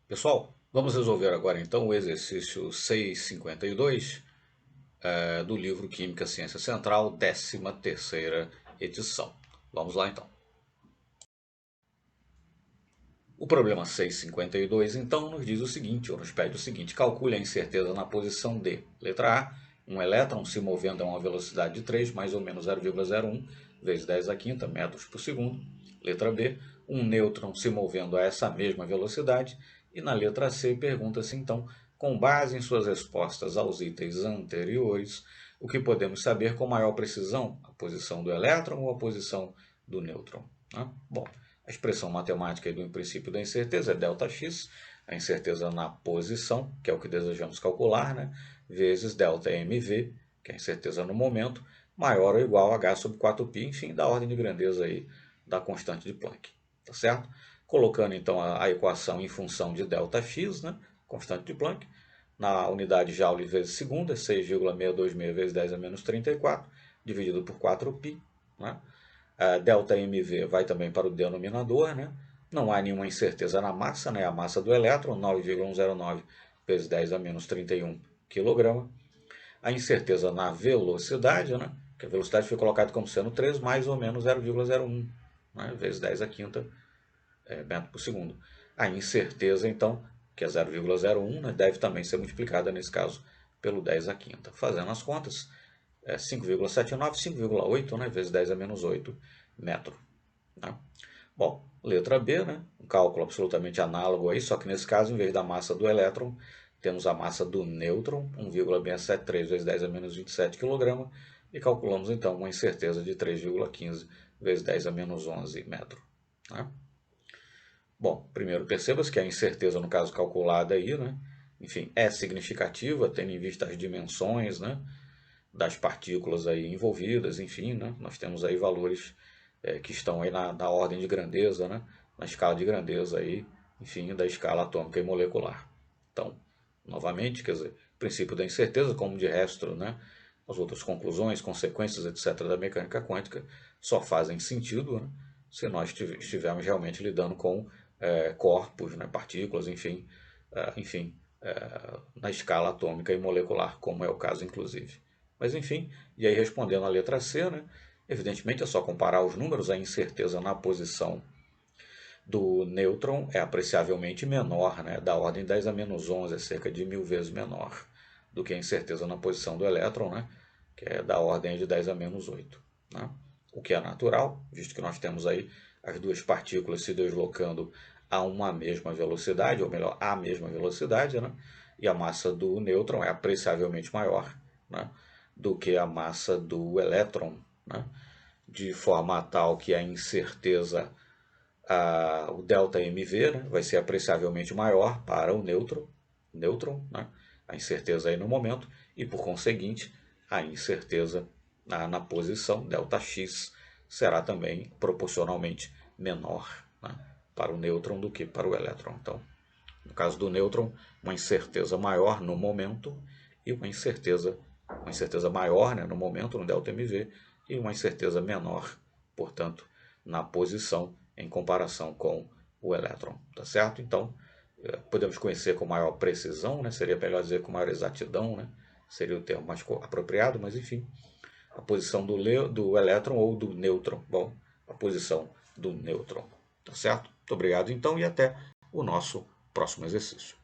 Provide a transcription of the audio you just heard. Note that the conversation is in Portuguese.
Pessoal, vamos resolver agora então o exercício 652 do livro Química Ciência Central, 13ª edição. Vamos lá então. O problema 652 então nos diz o seguinte, ou nos pede o seguinte: calcule a incerteza na posição D. Letra A, um elétron se movendo a uma velocidade de 3, mais ou menos 0,01 vezes 10 a quinta metros por segundo. Letra B, um nêutron se movendo a essa mesma velocidade. E na letra C, pergunta-se então, com base em suas respostas aos itens anteriores, o que podemos saber com maior precisão? A posição do elétron ou a posição do nêutron? Bom, a expressão matemática do princípio da incerteza é ΔX, a incerteza na posição, que é o que desejamos calcular, né? Vezes ΔMV, que é a incerteza no momento, maior ou igual a h sobre 4π, enfim, da ordem de grandeza aí da constante de Planck, tá certo? Colocando então a equação em função de ΔX, né? Constante de Planck, na unidade Joule vezes segundo, é 6,626 vezes 10 a menos 34, dividido por 4π, né? ΔMV vai também para o denominador, né? Não há nenhuma incerteza na massa, né? A massa do elétron, 9,109 vezes 10 a menos 31 kg. A incerteza na velocidade, né? Que a velocidade foi colocada como sendo 3 mais ou menos 0,01, né? Vezes 10 a quinta metro por segundo. A incerteza, então, que é 0,01, né? Deve também ser multiplicada, nesse caso, pelo 10 a quinta. Fazendo as contas, 5,79, 5,8, né, vezes 10 a menos 8 metro. Né? Bom, letra B, né, um cálculo absolutamente análogo aí, só que nesse caso, em vez da massa do elétron, temos a massa do nêutron, 1,673 vezes 10 a menos 27 kg, e calculamos então uma incerteza de 3,15 vezes 10 a menos 11 metro. Né? Bom, primeiro perceba-se que a incerteza, no caso calculada aí, né, enfim, é significativa, tendo em vista as dimensões, né, das partículas aí envolvidas, enfim, né? Nós temos aí valores que estão aí na ordem de grandeza, né? Na escala de grandeza aí, enfim, da escala atômica e molecular. Então, novamente, quer dizer, princípio da incerteza, como de resto, né? As outras conclusões, consequências, etc., da mecânica quântica só fazem sentido, né? Se nós estivermos realmente lidando com corpos, né? Partículas, enfim, na escala atômica e molecular, como é o caso, inclusive. Mas enfim, e aí respondendo a letra C, né? Evidentemente é só comparar os números, a incerteza na posição do nêutron é apreciavelmente menor, né? Da ordem 10 a menos 11, é cerca de 1000 vezes menor do que a incerteza na posição do elétron, né? Que é da ordem de 10 a menos 8. Né? O que é natural, visto que nós temos aí as duas partículas se deslocando a uma mesma velocidade, ou melhor, a mesma velocidade, né? E a massa do nêutron é apreciavelmente maior, né, do que a massa do elétron, né, de forma tal que a incerteza, o ΔMV, né, vai ser apreciavelmente maior para o nêutron, né, a incerteza aí no momento, e por conseguinte, a incerteza na posição, ΔX, será também proporcionalmente menor, né, para o nêutron do que para o elétron. Então, no caso do nêutron, uma incerteza maior no momento e uma incerteza maior, né, no momento, no ΔMV, e uma incerteza menor, portanto, na posição em comparação com o elétron. Tá certo? Então, podemos conhecer com maior precisão, né, seria melhor dizer com maior exatidão, né, seria o termo mais apropriado, mas enfim, a posição do elétron ou do nêutron. Bom, a posição do nêutron. Tá certo? Muito obrigado então e até o nosso próximo exercício.